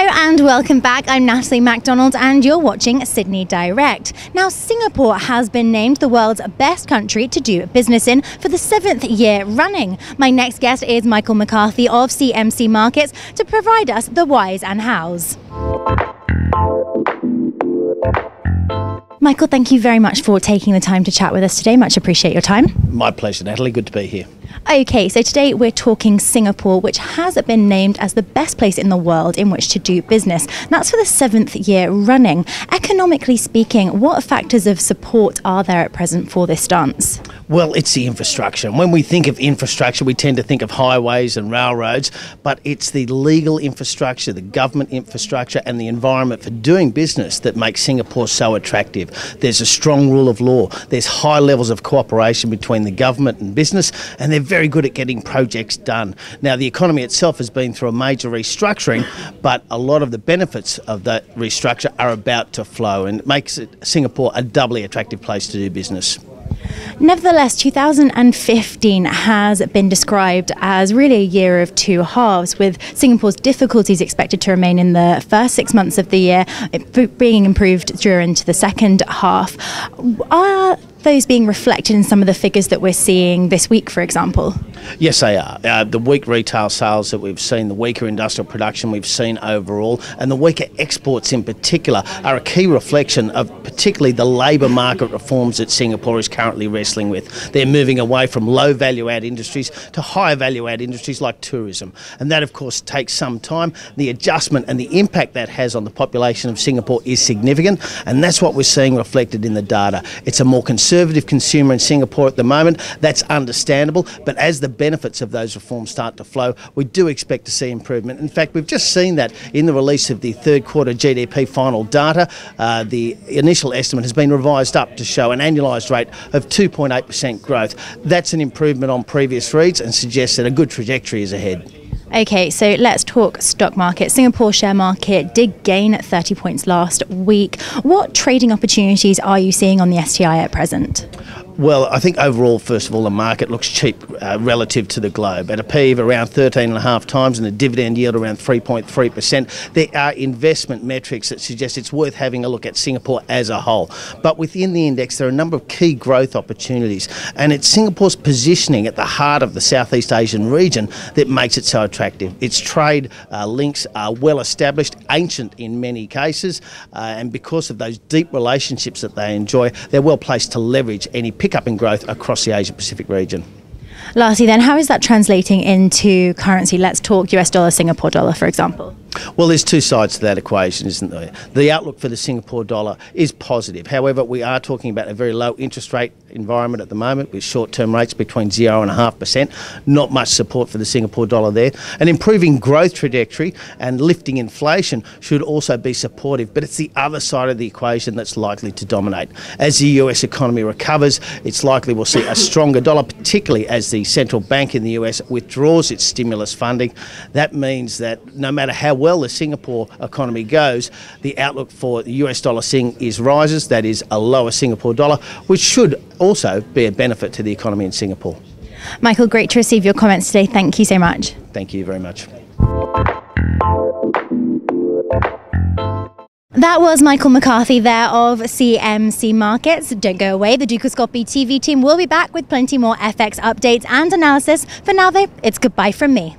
Hello and welcome back. I'm Natalie MacDonald and you're watching Sydney Direct. Now, Singapore has been named the world's best country to do business in for the 7th year running. My next guest is Michael McCarthy of CMC Markets to provide us the whys and hows. Michael, thank you very much for taking the time to chat with us today. Much appreciate your time. My pleasure, Natalie. Good to be here. Okay, so today we're talking Singapore, which has been named as the best place in the world in which to do business. And that's for the 7th year running. Economically speaking, what factors of support are there at present for this stance? Well, it's the infrastructure. And when we think of infrastructure, we tend to think of highways and railroads, but it's the legal infrastructure, the government infrastructure and the environment for doing business that makes Singapore so attractive. There's a strong rule of law. There's high levels of cooperation between the government and business, and they're very good at getting projects done. Now, the economy itself has been through a major restructuring, but a lot of the benefits of that restructure are about to flow, and it makes Singapore a doubly attractive place to do business. Nevertheless, 2015 has been described as really a year of two halves, with Singapore's difficulties expected to remain in the first 6 months of the year, being improved during the second half. Are those being reflected in some of the figures that we're seeing this week, for example? Yes, they are. The weak retail sales that we've seen, the weaker industrial production we've seen overall, and the weaker exports in particular are a key reflection of particularly the labour market reforms that Singapore is currently wrestling with. They're moving away from low value-add industries to higher value-add industries like tourism. And that, of course, takes some time. The adjustment and the impact that has on the population of Singapore is significant, and that's what we're seeing reflected in the data. It's a more conservative consumer in Singapore at the moment. That's understandable, but as the benefits of those reforms start to flow, we do expect to see improvement. In fact, we've just seen that in the release of the third quarter GDP final data. The initial estimate has been revised up to show an annualised rate of 2.8% growth. That's an improvement on previous reads and suggests that a good trajectory is ahead. Okay, so let's talk stock market. Singapore share market did gain 30 points last week. What trading opportunities are you seeing on the STI at present? Well, I think overall, first of all, the market looks cheap relative to the globe. At a PE of around 13.5 times and a dividend yield around 3.3%, there are investment metrics that suggest it's worth having a look at Singapore as a whole. But within the index, there are a number of key growth opportunities, and it's Singapore's positioning at the heart of the Southeast Asian region that makes it so attractive. Its trade links are well established, ancient in many cases, and because of those deep relationships that they enjoy, they're well placed to leverage any pickup in growth across the Asia-Pacific region. Lastly then, how is that translating into currency? Let's talk US dollar, Singapore dollar, for example. Well, there's two sides to that equation, isn't there? The outlook for the Singapore dollar is positive. However, we are talking about a very low interest rate environment at the moment with short-term rates between 0.5%. Not much support for the Singapore dollar there. An improving growth trajectory and lifting inflation should also be supportive, but it's the other side of the equation that's likely to dominate. As the US economy recovers, it's likely we'll see a stronger dollar, particularly as the central bank in the US withdraws its stimulus funding. That means that no matter how well the Singapore economy goes, the outlook for the US dollar Sing is rises, that is a lower Singapore dollar, which should also be a benefit to the economy in Singapore. Michael, great to receive your comments today. Thank you so much. Thank you very much. That was Michael McCarthy there of CMC Markets. Don't go away, the Dukascopy TV team will be back with plenty more FX updates and analysis. For now though, it's goodbye from me.